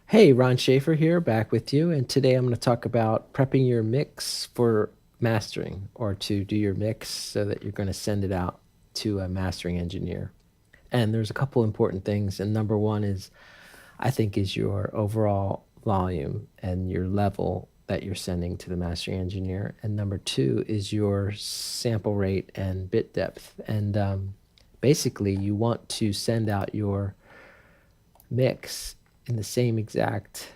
Hey, Ron Shaffer here, back with you. And today I'm going to talk about prepping your mix for mastering, or to do your mix so that you're going to send it out to a mastering engineer. And there's a couple important things. And number one is, I think, is your overall volume and your level that you're sending to the mastering engineer. And number two is your sample rate and bit depth. And basically, you want to send out your mix in the same exact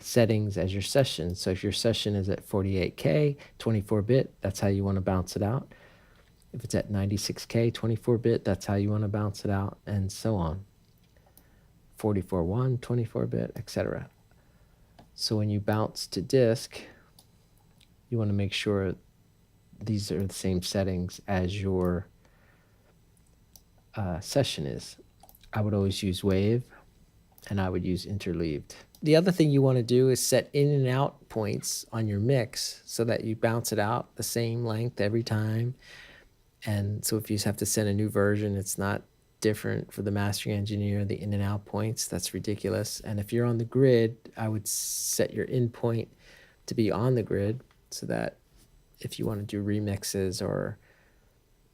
settings as your session. So if your session is at 48K, 24-bit, that's how you want to bounce it out. If it's at 96K, 24-bit, that's how you want to bounce it out, and so on. 44.1, 24-bit, etc. So when you bounce to disk, you want to make sure these are the same settings as your session is. I would always use wave, and I would use interleaved. The other thing you want to do is set in and out points on your mix so that you bounce it out the same length every time. And so if you have to send a new version, it's not different for the mastering engineer, the in and out points. That's ridiculous. And if you're on the grid, I would set your in point to be on the grid so that if you want to do remixes or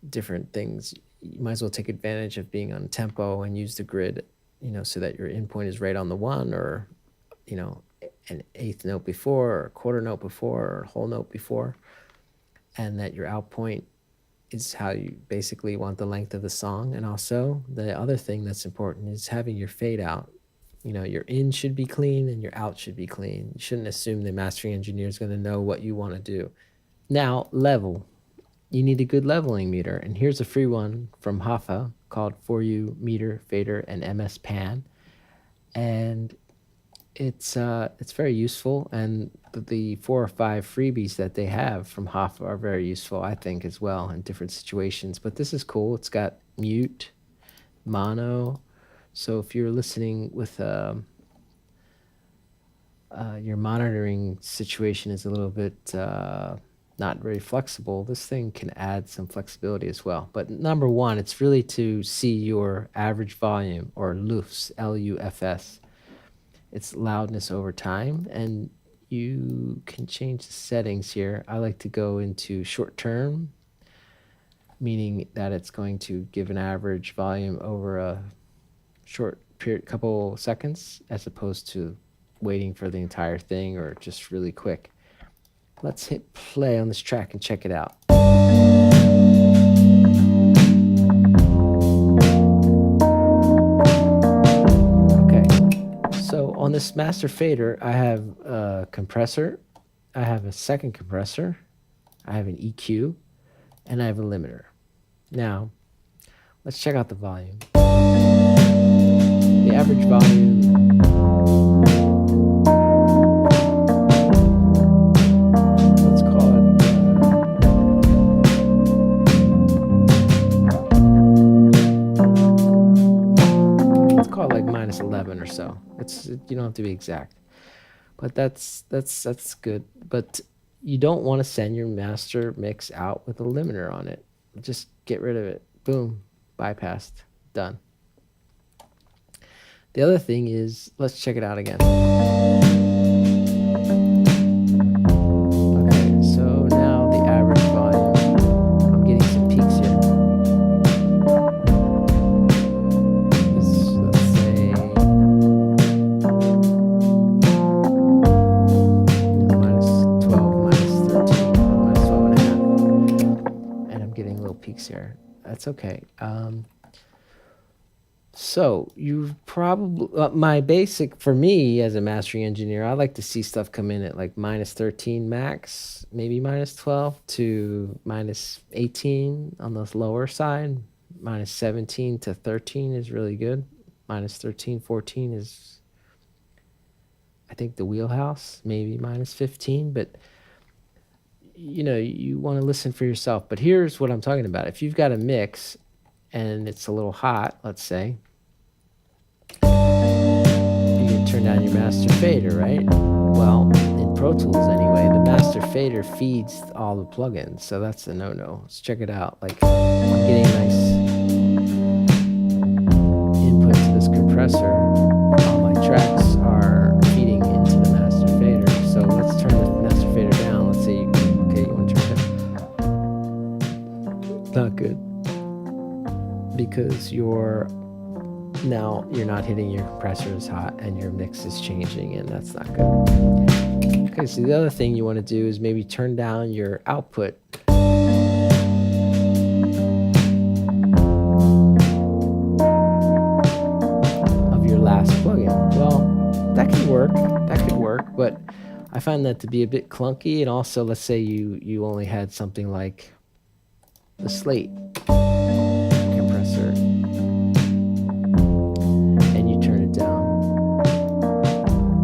different things, you might as well take advantage of being on tempo and use the grid, so that your in point is right on the one, or, an eighth note before, or a quarter note before, or a whole note before, and that your out point is how you basically want the length of the song. And also, the other thing that's important is having your fade out. Your in should be clean and your out should be clean. You shouldn't assume the mastering engineer is going to know what you want to do. Now, level. You need a good leveling meter, and here's a free one from Hoffa called For You Meter Fader and MS Pan, and it's very useful. And the 4 or 5 freebies that they have from Hoffa are very useful, I think, as well in different situations. But this is cool. It's got mute, mono, so if you're listening with your monitoring situation is a little bit not very flexible, this thing can add some flexibility as well. But number one, it's really to see your average volume, or LUFS, L-U-F-S. It's loudness over time, and you can change the settings here. I like to go into short term, meaning that it's going to give an average volume over a short period, couple seconds, as opposed to waiting for the entire thing or just really quick. Let's hit play on this track and check it out. Okay, so on this master fader, I have a compressor, I have a second compressor, I have an EQ, and I have a limiter. Now, let's check out the volume. The average volume minus 11 or so. You don't have to be exact, but that's good. But you don't want to send your master mix out with a limiter on it. Just get rid of it. Boom, bypassed, done. The other thing is, let's check it out again. Okay, so now the average volume, I'm getting some peaks here. Here. That's okay. So you probably, my basic, for me as a mastering engineer, I like to see stuff come in at like minus 13 max, maybe minus 12 to minus 18 on the lower side. Minus 17 to 13 is really good. Minus 13, 14 is, I think, the wheelhouse. Maybe minus 15, but you want to listen for yourself. But here's what I'm talking about. If you've got a mix and it's a little hot, let's say, you can turn down your master fader, right? Well, in Pro Tools anyway, the master fader feeds all the plugins, so that's a no-no. Let's check it out. Like, I'm getting a nice input to this compressor. All my tracks are because now you're not hitting your compressor as hot and your mix is changing, and that's not good. Okay, so the other thing you want to do is maybe turn down your output. Of your last plugin. Well, that could work, but I find that to be a bit clunky. And also, let's say you only had something like the Slate compressor and you turn it down.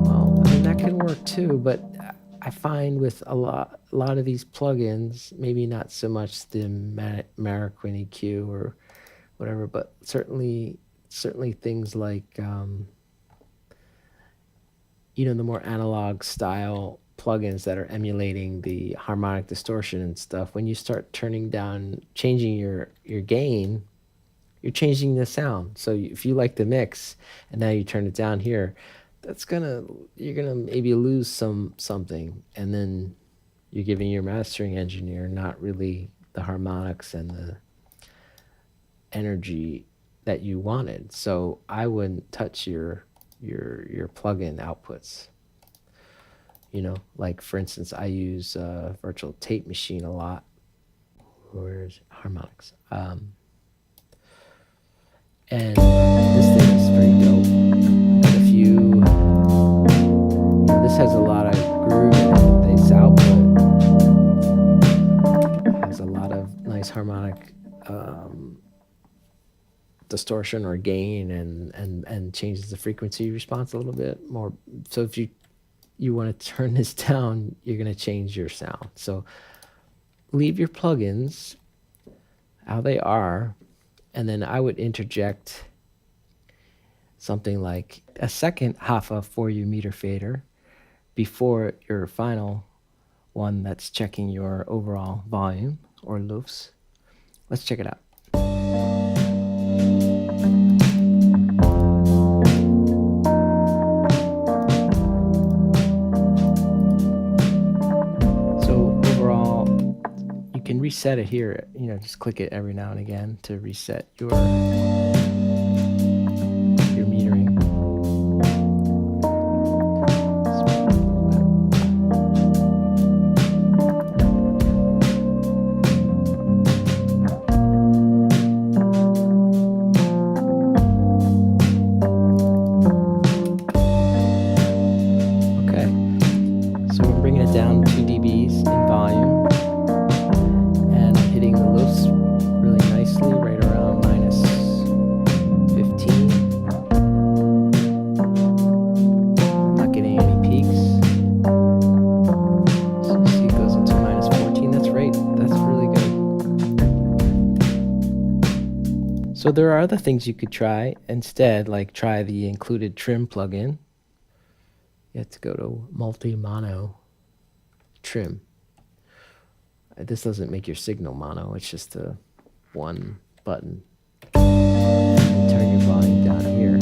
Well, I mean, that can work too, but I find with a lot of these plugins, maybe not so much the Marquin EQ or whatever, but certainly things like the more analog style plugins that are emulating the harmonic distortion and stuff. When you start changing your gain, you're changing the sound. So if you like the mix and now you turn it down here, you're gonna maybe lose something, and then you're giving your mastering engineer not really the harmonics and the energy that you wanted. So I wouldn't touch your plugin outputs. Like for instance, I use virtual tape machine a lot. Where's harmonics? And this thing is pretty dope. And if this has a lot of groove in it. This output has a lot of nice harmonic distortion or gain, and changes the frequency response a little bit more. So if you want to turn this down, you're going to change your sound. So leave your plugins how they are, and then I would interject something like a second Hoffa for your meter fader before your final one that's checking your overall volume or loops. Let's check it out. Can reset it here, just click it every now and again to reset your metering. Okay, so we're bringing it down 2 dBs in volume. Hitting the loops really nicely, right around -15. I'm not getting any peaks. So you see it goes into -14. That's right. That's really good. So there are other things you could try instead, like try the included trim plugin. You have to go to multi-mono trim. This doesn't make your signal mono, it's just a one button. And turn your volume down here.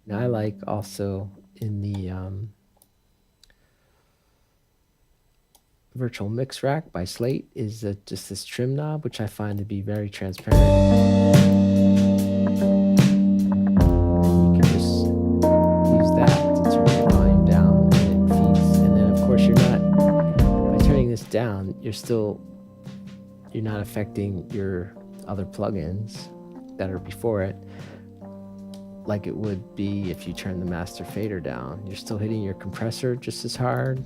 Now I like also in the virtual mix rack by Slate is just this trim knob, which I find to be very transparent. And you can just use that to turn your volume down, and it feeds. And then of course you're not down, you're not affecting your other plugins that are before it like it would be if you turn the master fader down. You're still hitting your compressor just as hard,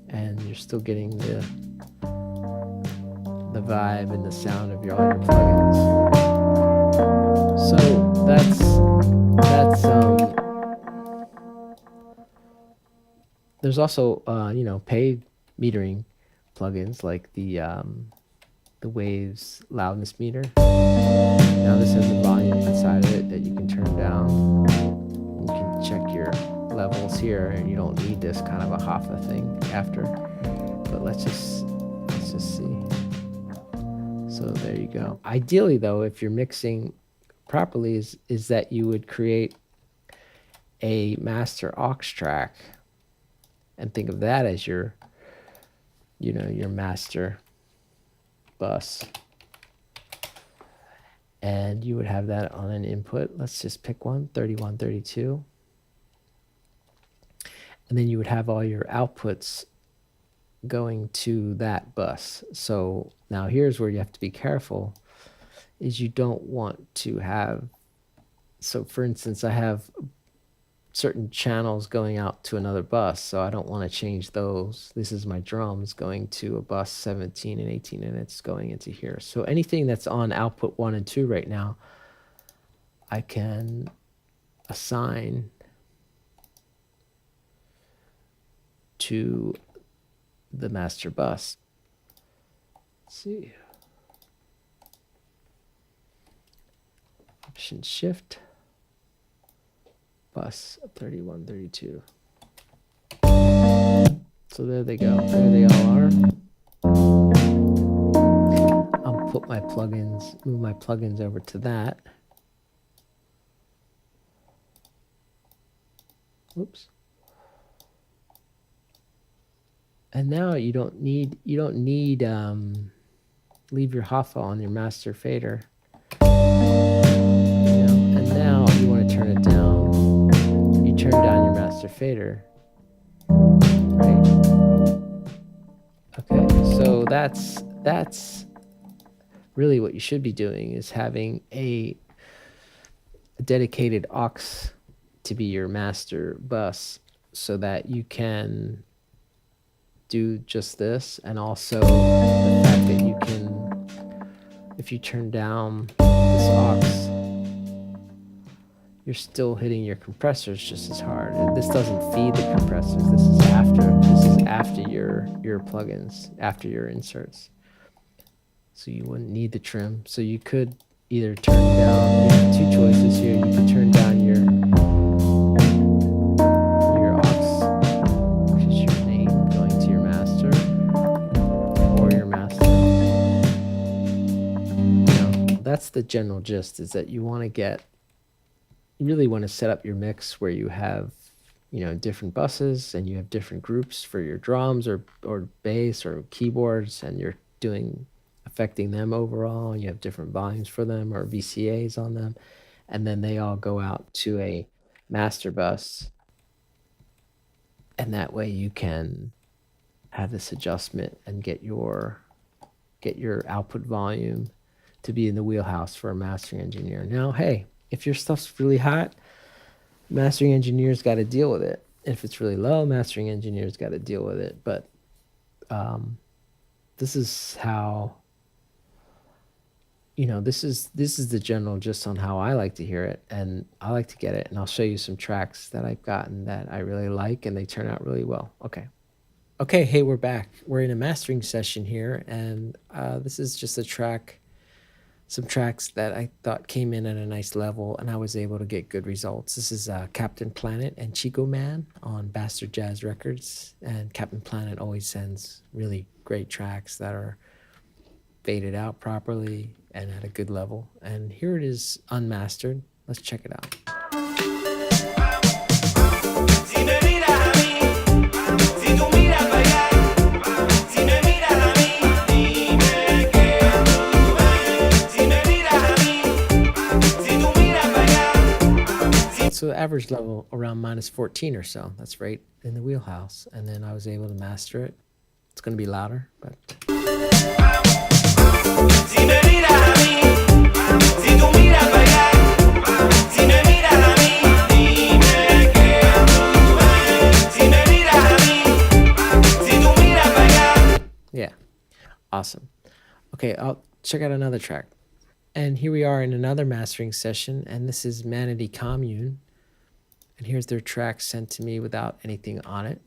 and you're still getting the vibe and the sound of all your plugins. So that's there's also paid metering plugins like the Waves loudness meter. Now this has a volume inside of it that you can turn down. You can check your levels here, and you don't need this kind of a Hoffa thing after. But let's just see. So there you go. Ideally though, if you're mixing properly, is that you would create a master aux track and think of that as your master bus, and you would have that on an input. Let's just pick one, 31, 32. And then you would have all your outputs going to that bus. So now here's where you have to be careful, is you don't want to have, so for instance, I have certain channels going out to another bus, so I don't want to change those. This is my drums going to a bus 17 and 18, and it's going into here. So anything that's on output 1 and 2 right now, I can assign to the master bus. Let's see. Option Shift. Bus 31, 32. So there they go. There they all are. I'll put my plugins, move my plugins over to that. Oops. And now you don't need leave your Hoffa on your master fader. And now you want to turn it down. You turn down your master fader. Right? Okay, so that's really what you should be doing, is having a dedicated aux to be your master bus, so that you can do just this, and also the fact that you can, if you turn down this aux, you're still hitting your compressors just as hard. And this doesn't feed the compressors. This is after your plugins, after your inserts. So you wouldn't need the trim. So you could either turn down, you have two choices here. You can turn down your aux, which is your name going to your master, or your master. That's the general gist, is that you really want to set up your mix where you have, different buses, and you have different groups for your drums or bass or keyboards, and you're affecting them overall, and you have different volumes for them or VCAs on them, and then they all go out to a master bus, and that way you can have this adjustment and get your output volume to be in the wheelhouse for a mastering engineer. Now, hey, if your stuff's really hot, mastering engineers got to deal with it. If it's really low, mastering engineers got to deal with it. But this is how, this is the general gist on how I like to hear it, and I like to get it. And I'll show you some tracks that I've gotten that I really like, and they turn out really well. Okay, hey, we're back. We're in a mastering session here, and this is just some tracks that I thought came in at a nice level, and I was able to get good results. This is Captain Planet and Chico Man on Bastard Jazz Records, and Captain Planet always sends really great tracks that are faded out properly and at a good level. And here it is unmastered. Let's check it out. So average level around -14 or so. That's right in the wheelhouse. And then I was able to master it. It's going to be louder, but. Yeah, awesome. Okay, I'll check out another track. And here we are in another mastering session, and this is Manatee Commune. And here's their track sent to me without anything on it.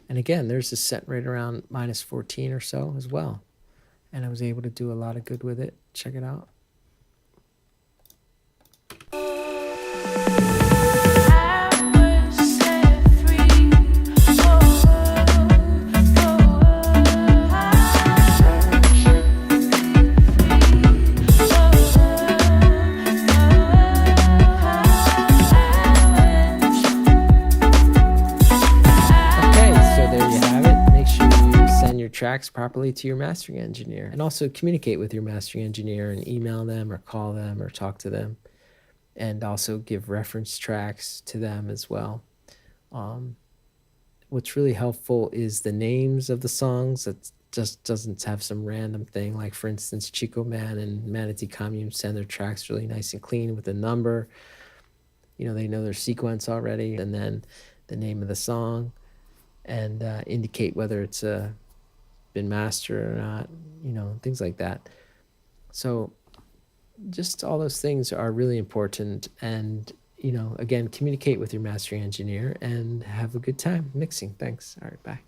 And again, there's a set right around -14 or so as well. And I was able to do a lot of good with it. Check it out. tracks properly to your mastering engineer, and also communicate with your mastering engineer and email them or call them or talk to them, and also give reference tracks to them as well. What's really helpful is the names of the songs. That just doesn't have some random thing. Like, for instance, Chico Man and Manatee Commune send their tracks really nice and clean with a number. They know their sequence already, and then the name of the song, and indicate whether it's been mastered or not, things like that. So just all those things are really important. And, again, communicate with your mastering engineer and have a good time mixing. Thanks. All right, bye.